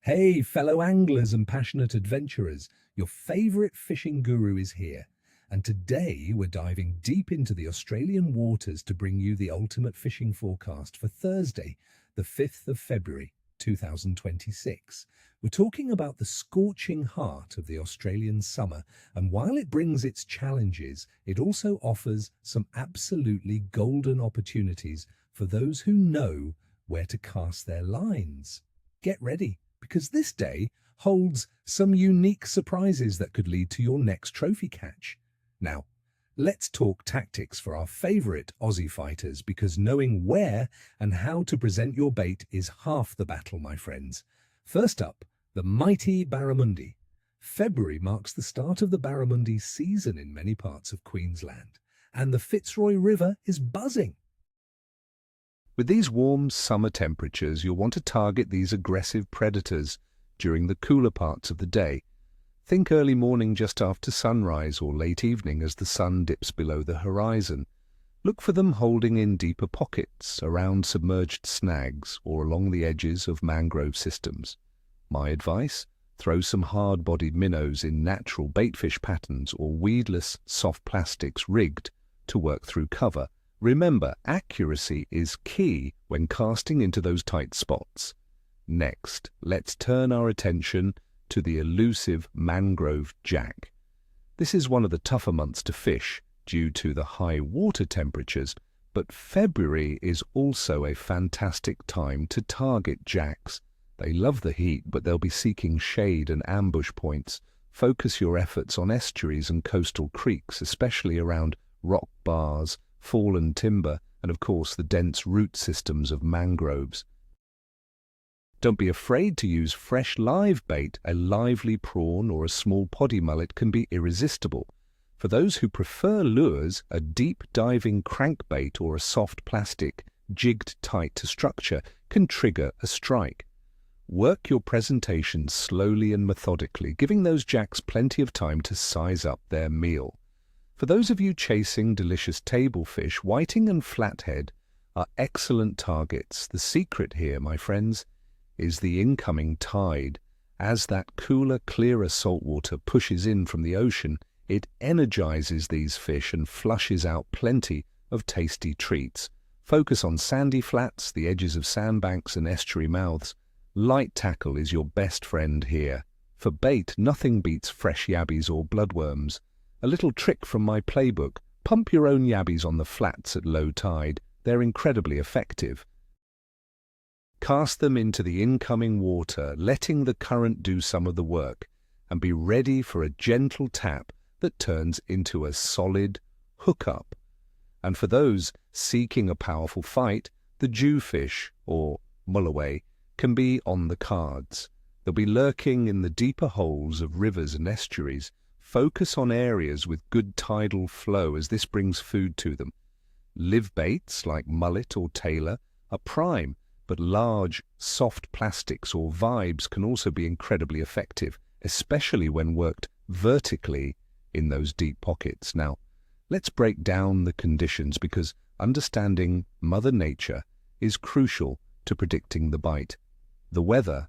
Hey, fellow anglers and passionate adventurers, your favourite fishing guru is here. And today we're diving deep into the Australian waters to bring you the ultimate fishing forecast for Thursday, the 5th of February, 2026. We're talking about the scorching heart of the Australian summer, and while it brings its challenges, it also offers some absolutely golden opportunities for those who know where to cast their lines. Get ready, because this day holds some unique surprises that could lead to your next trophy catch. Now, let's talk tactics for our favourite Aussie fighters, because knowing where and how to present your bait is half the battle, my friends. First up, the mighty Barramundi. February marks the start of the Barramundi season in many parts of Queensland, and the Fitzroy River is buzzing. With these warm summer temperatures, you'll want to target these aggressive predators during the cooler parts of the day. Think early morning just after sunrise or late evening as the sun dips below the horizon. Look for them holding in deeper pockets, around submerged snags or along the edges of mangrove systems. My advice? Throw some hard-bodied minnows in natural baitfish patterns or weedless soft plastics rigged to work through cover. Remember, accuracy is key when casting into those tight spots. Next, let's turn our attention to the elusive Mangrove Jack. This is one of the tougher months to fish due to the high water temperatures, but February is also a fantastic time to target jacks. They love the heat, but they'll be seeking shade and ambush points. Focus your efforts on estuaries and coastal creeks, especially around rock bars, fallen timber, and of course the dense root systems of mangroves. Don't be afraid to use fresh live bait. A lively prawn or a small poddy mullet can be irresistible. For those who prefer lures, a deep diving crankbait or a soft plastic jigged tight to structure can trigger a strike. Work your presentation slowly and methodically, giving those jacks plenty of time to size up their meal. For those of you chasing delicious table fish, whiting and flathead are excellent targets. The secret here, my friends, is the incoming tide. As that cooler, clearer saltwater pushes in from the ocean, it energizes these fish and flushes out plenty of tasty treats. Focus on sandy flats, the edges of sandbanks and estuary mouths. Light tackle is your best friend here. For bait, nothing beats fresh yabbies or bloodworms. A little trick from my playbook: pump your own yabbies on the flats at low tide. They're incredibly effective. Cast them into the incoming water, letting the current do some of the work, and be ready for a gentle tap that turns into a solid hookup. And for those seeking a powerful fight, the jewfish, or mulloway, can be on the cards. They'll be lurking in the deeper holes of rivers and estuaries. Focus on areas with good tidal flow, as this brings food to them. Live baits like mullet or tailor are prime, but large, soft plastics or vibes can also be incredibly effective, especially when worked vertically in those deep pockets. Now, let's break down the conditions, because understanding Mother Nature is crucial to predicting the bite. The weather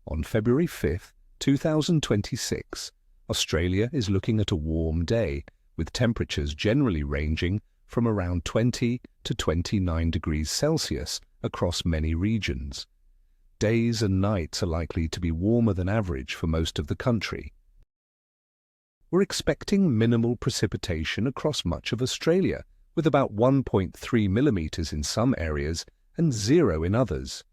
on February 5th, 2026, Australia is looking at a warm day, with temperatures generally ranging from around 20 to 29 degrees Celsius across many regions. Days and nights are likely to be warmer than average for most of the country. We're expecting minimal precipitation across much of Australia, with about 1.3 millimetres in some areas and 0 in others.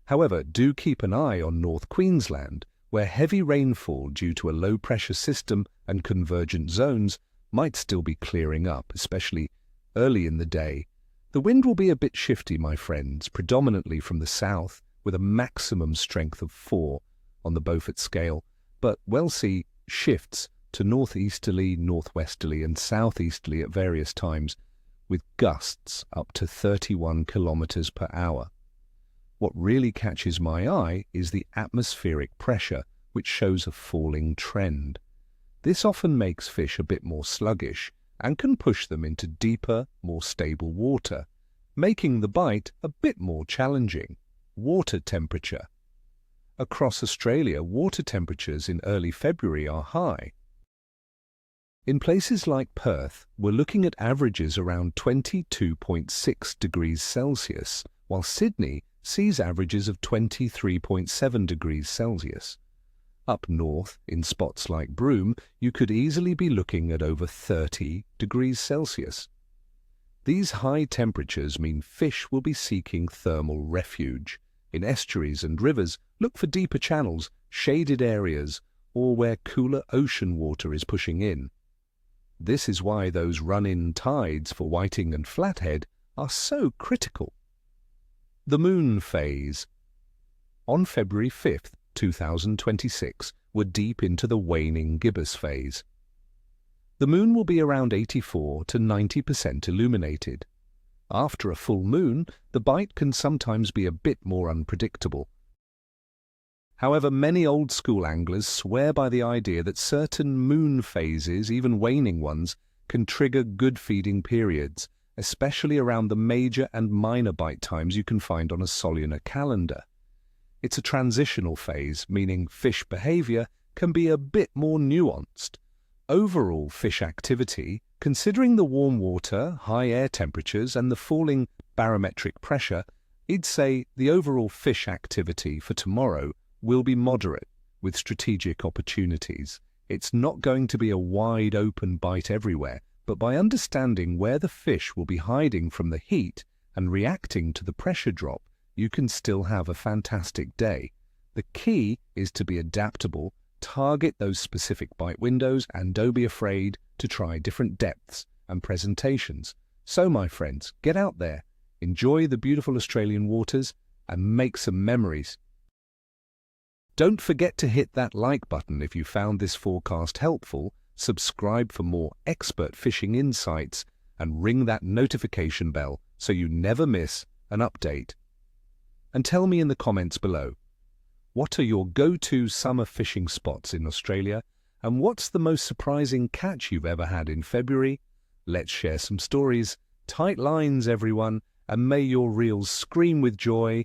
However, do keep an eye on North Queensland, where heavy rainfall due to a low-pressure system and convergent zones might still be clearing up, especially early in the day. The wind will be a bit shifty, my friends, predominantly from the south, with a maximum strength of 4 on the Beaufort scale, but we'll see shifts to northeasterly, northwesterly and southeasterly at various times, with gusts up to 31 kilometers per hour. What really catches my eye is the atmospheric pressure, which shows a falling trend. This often makes fish a bit more sluggish and can push them into deeper, more stable water, making the bite a bit more challenging. Water temperature. Across Australia, water temperatures in early February are high. In places like Perth, we're looking at averages around 22.6 degrees Celsius, while Sydney sees averages of 23.7 degrees Celsius. Up north, in spots like Broome, you could easily be looking at over 30 degrees Celsius. These high temperatures mean fish will be seeking thermal refuge. In estuaries and rivers, look for deeper channels, shaded areas, or where cooler ocean water is pushing in. This is why those run-in tides for whiting and flathead are so critical. The moon phase. On February 5th, 2026, we're deep into the waning gibbous phase. The moon will be around 84 to 90% illuminated. After a full moon, the bite can sometimes be a bit more unpredictable. However, many old-school anglers swear by the idea that certain moon phases, even waning ones, can trigger good feeding periods, especially around the major and minor bite times you can find on a solunar calendar. It's a transitional phase, meaning fish behavior can be a bit more nuanced. Overall fish activity, considering the warm water, high air temperatures and the falling barometric pressure, I'd say the overall fish activity for tomorrow will be moderate, with strategic opportunities. It's not going to be a wide open bite everywhere, but by understanding where the fish will be hiding from the heat and reacting to the pressure drop, you can still have a fantastic day. The key is to be adaptable, target those specific bite windows, and don't be afraid to try different depths and presentations. So, my friends, get out there, enjoy the beautiful Australian waters, and make some memories. Don't forget to hit that like button if you found this forecast helpful, subscribe for more expert fishing insights, and ring that notification bell so you never miss an update. And tell me in the comments below, what are your go-to summer fishing spots in Australia, and what's the most surprising catch you've ever had in February? Let's share some stories. Tight lines, everyone, and may your reels scream with joy